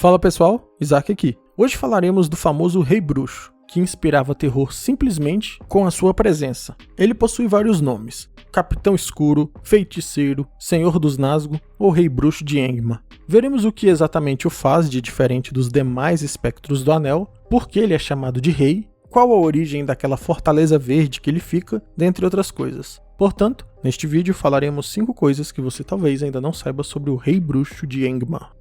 Fala pessoal, Isaac aqui. Hoje falaremos do famoso Rei Bruxo, que inspirava terror simplesmente com a sua presença. Ele possui vários nomes: Capitão Escuro, Feiticeiro, Senhor dos Nazgûl ou Rei Bruxo de Angmar. Veremos o que exatamente o faz de diferente dos demais espectros do Anel, por que ele é chamado de Rei, qual a origem daquela fortaleza verde que ele fica, dentre outras coisas. Portanto, neste vídeo falaremos 5 coisas que você talvez ainda não saiba sobre o Rei Bruxo de Angmar.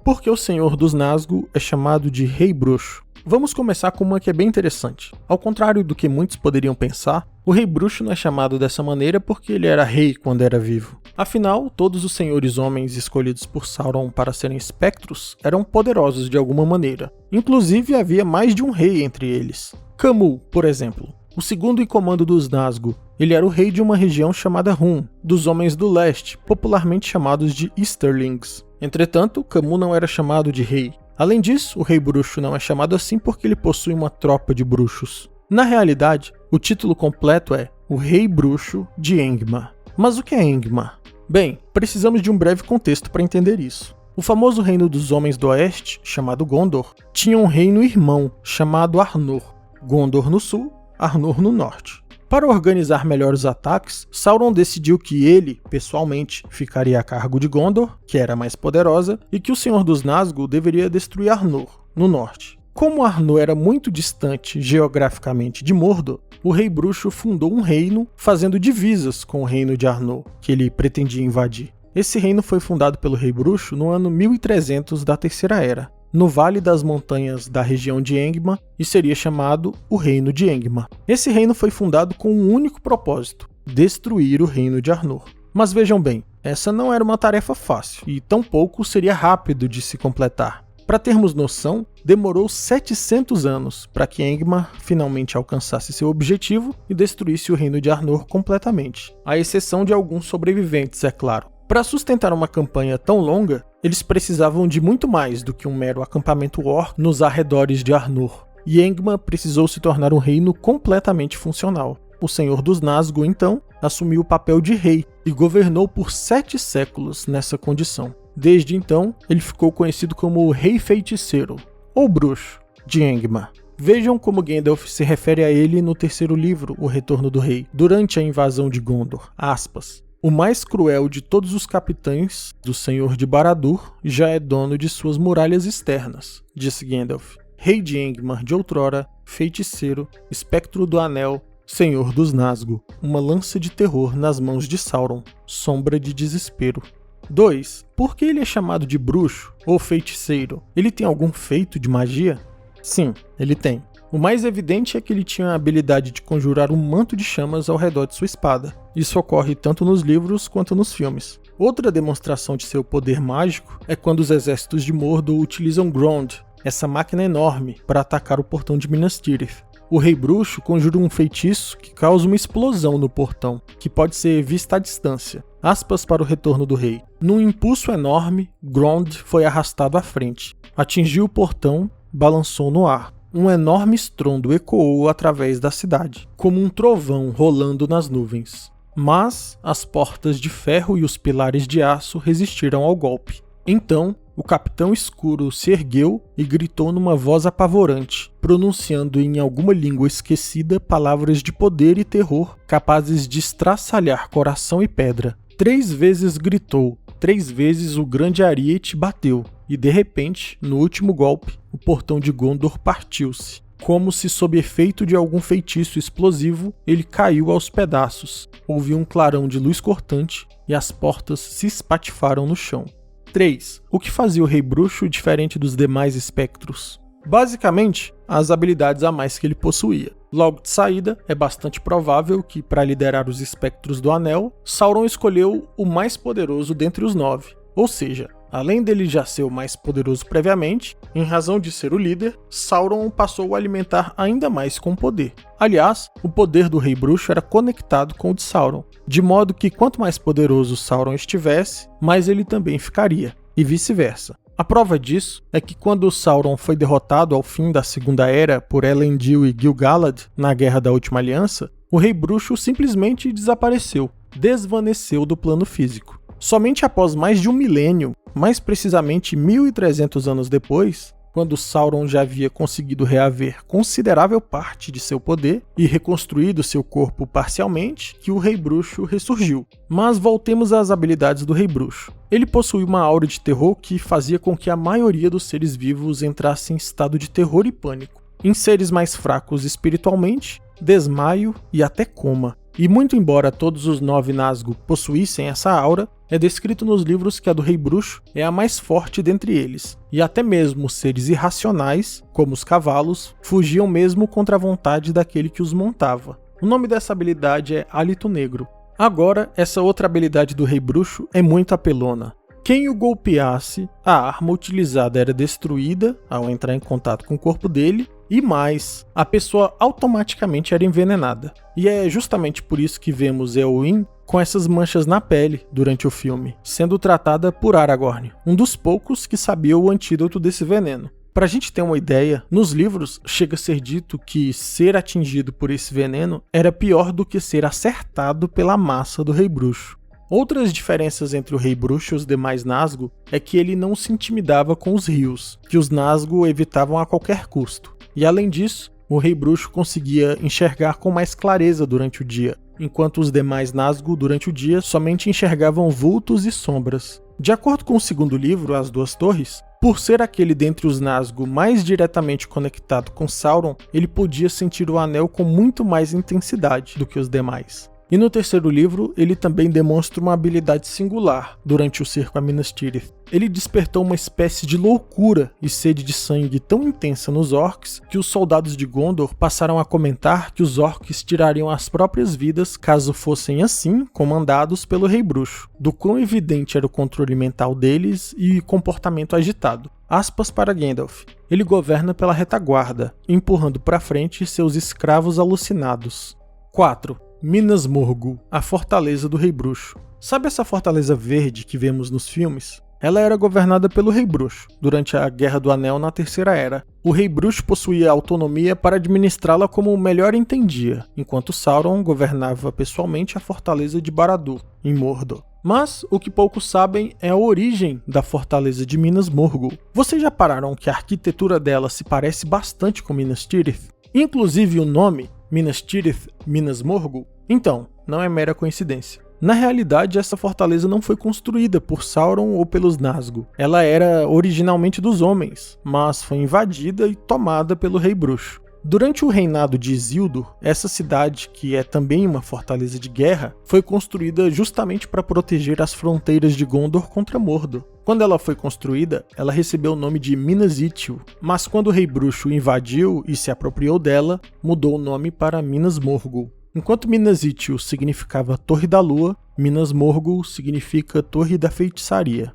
Por que o Senhor dos Nazgûl é chamado de Rei Bruxo? Vamos começar com uma que é bem interessante. Ao contrário do que muitos poderiam pensar, o Rei Bruxo não é chamado dessa maneira porque ele era rei quando era vivo. Afinal, todos os senhores homens escolhidos por Sauron para serem espectros eram poderosos de alguma maneira. Inclusive, havia mais de um rei entre eles. Khamûl, por exemplo, o segundo em comando dos Nazgûl, ele era o rei de uma região chamada Hum, dos Homens do Leste, popularmente chamados de Easterlings. Entretanto, Khamûl não era chamado de rei. Além disso, o Rei Bruxo não é chamado assim porque ele possui uma tropa de bruxos. Na realidade, o título completo é o Rei Bruxo de Angmar. Mas o que é Angmar? Bem, precisamos de um breve contexto para entender isso. O famoso reino dos Homens do Oeste, chamado Gondor, tinha um reino irmão, chamado Arnor. Gondor no sul, Arnor no norte. Para organizar melhor os ataques, Sauron decidiu que ele, pessoalmente, ficaria a cargo de Gondor, que era mais poderosa, e que o Senhor dos Nazgûl deveria destruir Arnor, no norte. Como Arnor era muito distante geograficamente de Mordor, o Rei Bruxo fundou um reino fazendo divisas com o reino de Arnor, que ele pretendia invadir. Esse reino foi fundado pelo Rei Bruxo no ano 1300 da Terceira Era, no Vale das Montanhas da região de Angmar, e seria chamado o Reino de Angmar. Esse reino foi fundado com um único propósito: destruir o reino de Arnor. Mas vejam bem, essa não era uma tarefa fácil, e tampouco seria rápido de se completar. Para termos noção, demorou 700 anos para que Angmar finalmente alcançasse seu objetivo e destruísse o reino de Arnor completamente, à exceção de alguns sobreviventes, é claro. Para sustentar uma campanha tão longa, eles precisavam de muito mais do que um mero acampamento orc nos arredores de Arnor, e Angmar precisou se tornar um reino completamente funcional. O Senhor dos Nazgûl, então, assumiu o papel de rei e governou por 7 séculos nessa condição. Desde então, ele ficou conhecido como o Rei Feiticeiro, ou Bruxo, de Angmar. Vejam como Gandalf se refere a ele no terceiro livro, O Retorno do Rei, durante a invasão de Gondor, aspas. O mais cruel de todos os capitães do Senhor de Barad-dûr já é dono de suas muralhas externas, disse Gandalf. Rei de Angmar de outrora, feiticeiro, espectro do anel, Senhor dos Nazgûl, uma lança de terror nas mãos de Sauron, sombra de desespero. 2. Por que ele é chamado de bruxo ou feiticeiro? Ele tem algum feito de magia? Sim, ele tem. O mais evidente é que ele tinha a habilidade de conjurar um manto de chamas ao redor de sua espada. Isso ocorre tanto nos livros quanto nos filmes. Outra demonstração de seu poder mágico é quando os exércitos de Mordor utilizam Grond, essa máquina enorme, para atacar o portão de Minas Tirith. O Rei Bruxo conjura um feitiço que causa uma explosão no portão, que pode ser vista à distância. Aspas para o Retorno do Rei. Num impulso enorme, Grond foi arrastado à frente. Atingiu o portão, balançou no ar. Um enorme estrondo ecoou através da cidade, como um trovão rolando nas nuvens. Mas as portas de ferro e os pilares de aço resistiram ao golpe. Então, o Capitão Escuro se ergueu e gritou numa voz apavorante, pronunciando em alguma língua esquecida palavras de poder e terror capazes de estraçalhar coração e pedra. 3 vezes gritou, 3 vezes o grande ariete bateu, e de repente, no último golpe, o portão de Gondor partiu-se. Como se sob efeito de algum feitiço explosivo, ele caiu aos pedaços. Houve um clarão de luz cortante e as portas se espatifaram no chão. 3. O que fazia o Rei Bruxo diferente dos demais espectros? Basicamente, as habilidades a mais que ele possuía. Logo de saída, é bastante provável que, para liderar os espectros do Anel, Sauron escolheu o mais poderoso dentre os 9. Ou seja, além dele já ser o mais poderoso previamente, em razão de ser o líder, Sauron passou a alimentar ainda mais com poder. Aliás, o poder do Rei Bruxo era conectado com o de Sauron, de modo que quanto mais poderoso Sauron estivesse, mais ele também ficaria, e vice-versa. A prova disso é que quando Sauron foi derrotado ao fim da Segunda Era por Elendil e Gil-galad na Guerra da Última Aliança, o Rei Bruxo simplesmente desapareceu, desvaneceu do plano físico. Somente após mais de um milênio, mais precisamente 1300 anos depois, quando Sauron já havia conseguido reaver considerável parte de seu poder e reconstruído seu corpo parcialmente, que o Rei Bruxo ressurgiu. Mas voltemos às habilidades do Rei Bruxo. Ele possuía uma aura de terror que fazia com que a maioria dos seres vivos entrasse em estado de terror e pânico. Em seres mais fracos espiritualmente, desmaio e até coma. E muito embora todos os 9 Nazgûl possuíssem essa aura, é descrito nos livros que a do Rei Bruxo é a mais forte dentre eles, e até mesmo os seres irracionais, como os cavalos, fugiam mesmo contra a vontade daquele que os montava. O nome dessa habilidade é Hálito Negro. Agora, essa outra habilidade do Rei Bruxo é muito apelona. Quem o golpeasse, a arma utilizada era destruída ao entrar em contato com o corpo dele, e mais, a pessoa automaticamente era envenenada. E é justamente por isso que vemos Éowyn com essas manchas na pele durante o filme, sendo tratada por Aragorn, um dos poucos que sabia o antídoto desse veneno. Pra gente ter uma ideia, nos livros chega a ser dito que ser atingido por esse veneno era pior do que ser acertado pela massa do Rei Bruxo. Outras diferenças entre o Rei Bruxo e os demais Nazgûl é que ele não se intimidava com os rios, que os Nazgûl evitavam a qualquer custo. E além disso, o Rei Bruxo conseguia enxergar com mais clareza durante o dia, enquanto os demais Nazgûl durante o dia somente enxergavam vultos e sombras. De acordo com o segundo livro, As Duas Torres, por ser aquele dentre os Nazgûl mais diretamente conectado com Sauron, ele podia sentir o anel com muito mais intensidade do que os demais. E no terceiro livro, ele também demonstra uma habilidade singular durante o cerco a Minas Tirith. Ele despertou uma espécie de loucura e sede de sangue tão intensa nos orcs que os soldados de Gondor passaram a comentar que os orcs tirariam as próprias vidas caso fossem assim comandados pelo Rei Bruxo, do quão evidente era o controle mental deles e comportamento agitado. Aspas para Gandalf. Ele governa pela retaguarda, empurrando para frente seus escravos alucinados. 4. Minas Morgul, a fortaleza do Rei Bruxo. Sabe essa fortaleza verde que vemos nos filmes? Ela era governada pelo Rei Bruxo, durante a Guerra do Anel na Terceira Era. O Rei Bruxo possuía autonomia para administrá-la como melhor entendia, enquanto Sauron governava pessoalmente a fortaleza de Barad-dûr, em Mordor. Mas o que poucos sabem é a origem da fortaleza de Minas Morgul. Vocês já pararam que a arquitetura dela se parece bastante com Minas Tirith? Inclusive o nome, Minas Tirith, Minas Morgul? Então, não é mera coincidência. Na realidade, essa fortaleza não foi construída por Sauron ou pelos Nazgûl. Ela era originalmente dos homens, mas foi invadida e tomada pelo Rei Bruxo. Durante o reinado de Isildur, essa cidade, que é também uma fortaleza de guerra, foi construída justamente para proteger as fronteiras de Gondor contra Mordor. Quando ela foi construída, ela recebeu o nome de Minas Ithil, mas quando o Rei Bruxo invadiu e se apropriou dela, mudou o nome para Minas Morgul. Enquanto Minas Ithil significava Torre da Lua, Minas Morgul significa Torre da Feitiçaria.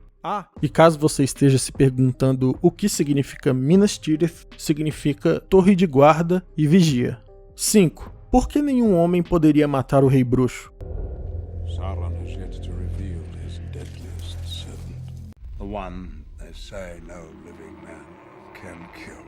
E caso você esteja se perguntando o que significa Minas Tirith, significa Torre de Guarda e Vigia. 5. Por que nenhum homem poderia matar o Rei Bruxo? Sauron has yet to reveal his deadliest servant. The one they say no living man can kill.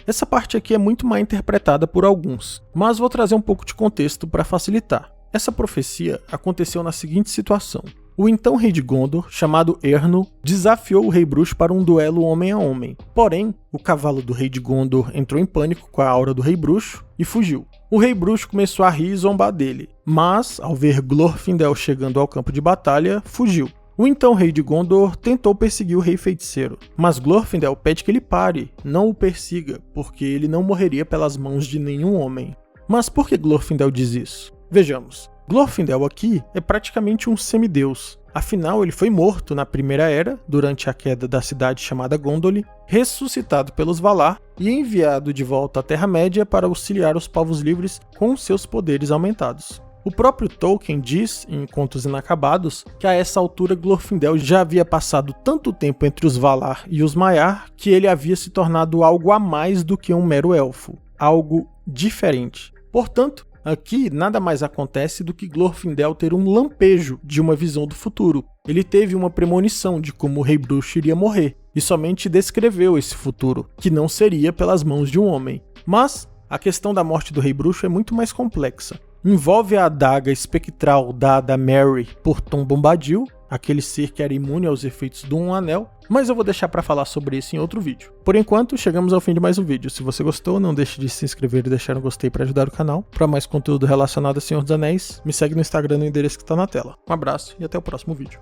Essa parte aqui é muito mal interpretada por alguns, mas vou trazer um pouco de contexto para facilitar. Essa profecia aconteceu na seguinte situação. O então rei de Gondor, chamado Eärnur, desafiou o Rei Bruxo para um duelo homem a homem. Porém, o cavalo do rei de Gondor entrou em pânico com a aura do Rei Bruxo e fugiu. O Rei Bruxo começou a rir e zombar dele, mas, ao ver Glorfindel chegando ao campo de batalha, fugiu. O então rei de Gondor tentou perseguir o rei feiticeiro, mas Glorfindel pede que ele pare, não o persiga, porque ele não morreria pelas mãos de nenhum homem. Mas por que Glorfindel diz isso? Vejamos. Glorfindel aqui é praticamente um semideus. Afinal, ele foi morto na Primeira Era, durante a queda da cidade chamada Gondolin, ressuscitado pelos Valar e enviado de volta à Terra-média para auxiliar os povos livres com seus poderes aumentados. O próprio Tolkien diz, em Contos Inacabados, que a essa altura Glorfindel já havia passado tanto tempo entre os Valar e os Maiar que ele havia se tornado algo a mais do que um mero elfo, algo diferente. Portanto, aqui nada mais acontece do que Glorfindel ter um lampejo de uma visão do futuro. Ele teve uma premonição de como o Rei Bruxo iria morrer, e somente descreveu esse futuro, que não seria pelas mãos de um homem. Mas a questão da morte do Rei Bruxo é muito mais complexa. Envolve a adaga espectral dada a Merry por Tom Bombadil, aquele ser que era imune aos efeitos do Um Anel, mas eu vou deixar para falar sobre isso em outro vídeo. Por enquanto, chegamos ao fim de mais um vídeo. Se você gostou, não deixe de se inscrever e deixar um gostei para ajudar o canal. Para mais conteúdo relacionado a Senhor dos Anéis, me segue no Instagram no endereço que está na tela. Um abraço e até o próximo vídeo.